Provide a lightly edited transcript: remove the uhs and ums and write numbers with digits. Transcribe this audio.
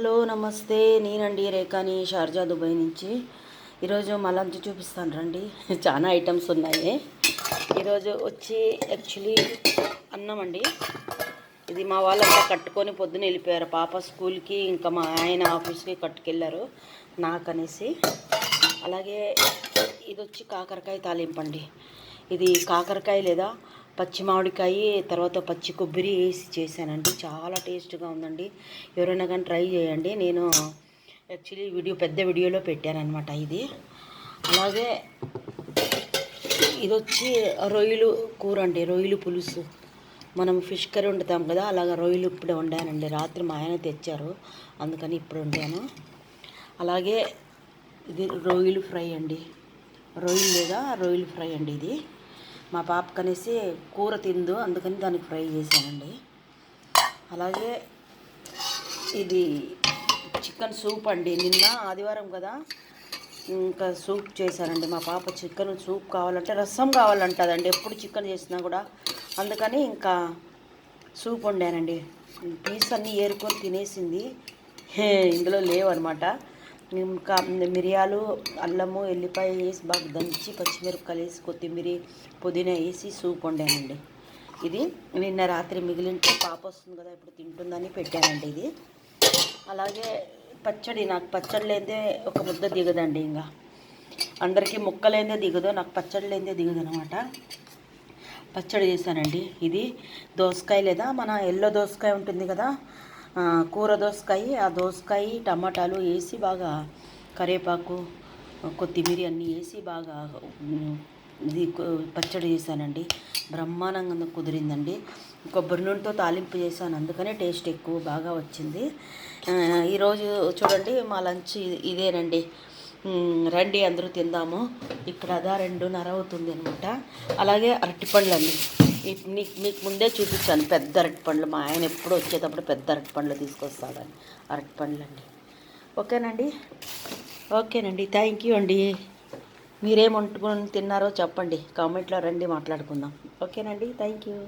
Hello నమస్తే, నేనండి రేఖాని, Sharjah Dubai నుంచి. ఈరోజు మా లంచ్ చూపిస్తాను రండి. చాలా ఐటమ్స్ ఉన్నాయి. ఈరోజు వచ్చి యాక్చువల్లీ అన్నం అండి. ఇది మా వాళ్ళంతా కట్టుకొని పొద్దున వెళ్ళిపోయారు. పాప స్కూల్కి, ఇంకా మా ఆయన ఆఫీస్కి కట్టుకెళ్ళారు నాకనేసి. అలాగే ఇది వచ్చి కాకరకాయ తాలింపండి. ఇది కాకరకాయ లేదా పచ్చి మామిడికాయ, తర్వాత పచ్చి కొబ్బరి వేసి చేశానండి. చాలా టేస్ట్గా ఉందండి. ఎవరైనా కానీ ట్రై చేయండి. నేను యాక్చువల్లీ పెద్ద వీడియోలో పెట్టానమాట ఇది. అలాగే ఇది వచ్చి రొయ్యలు కూర అండి, రొయ్యలు పులుసు. మనం ఫిష్ కర్రీ వండుతాం కదా, అలాగ రొయ్యలు ఇప్పుడే వండానండి. రాత్రి మా ఆయన తెచ్చారు, అందుకని ఇప్పుడు వండాను. అలాగే ఇది రొయ్యలు ఫ్రై అండి, రొయ్యలు ఫ్రై అండి. ఇది మా పాపకు అనేసి కూర తిందు, అందుకని దానికి ఫ్రై చేశానండి. అలాగే ఇది చికెన్ సూప్ అండి. నిన్న ఆదివారం కదా, ఇంకా సూప్ చేశానండి. మా పాప చికెన్ సూప్ కావాలంటే, రసం కావాలంటుందండి ఎప్పుడు చికెన్ చేసినా కూడా. అందుకని ఇంకా సూప్ వండానండి. పీస్ అన్నీ ఏరుకొని తినేసింది. ఇందులో లేవన్నమాట. ఇంకా మిరియాలు, అల్లము, ఎల్లిపాయ వేసి బాగా దంచి, పచ్చిమిరపకాయలు వేసి, కొత్తిమీర, పుదీనా వేసి సూప్ వండానండి. ఇది నిన్న రాత్రి మిగిలింటే పాప వస్తుంది కదా ఇప్పుడు తింటుందని పెట్టానండి ఇది. అలాగే పచ్చడి, నాకు పచ్చడి లేదే ఒక ముద్ద దిగదండి. ఇంకా అందరికీ ముక్కలేదే దిగదు, నాకు పచ్చడి లేదే దిగదు అనమాట. పచ్చడి చేశానండి. ఇది దోసకాయ లేదా మన ఎల్లో దోసకాయ ఉంటుంది కదా, కూర దోసకాయ, ఆ దోసకాయ టమాటాలు వేసి బాగా కరివేపాకు, కొత్తిమీర అన్నీ వేసి బాగా ఇది పచ్చడి చేశానండి. బ్రహ్మాండంగా కుదిరిందండి. కొబ్బరి నూనెతో తాలింపు చేశాను, అందుకనే టేస్ట్ ఎక్కువ బాగా వచ్చింది. ఈరోజు చూడండి మా లంచ్ ఇదేనండి. రండి అందరూ తిందాము. ఇక్కడ 2:30 అవుతుంది అనమాట. అలాగే అరటిపండ్లు అండి. మీకు ముందే చూపించాను పెద్ద అరటిపండ్లు. మా ఆయన ఎప్పుడు వచ్చేటప్పుడు పెద్ద అరటిపండ్లు తీసుకొస్తాడని. అరటిపండ్లు అండి. ఓకేనండి. థ్యాంక్ యూ అండి. మీరేం వండుకొని తిన్నారో చెప్పండి, కామెంట్లో రండి మాట్లాడుకుందాం. ఓకేనండి, థ్యాంక్ యూ.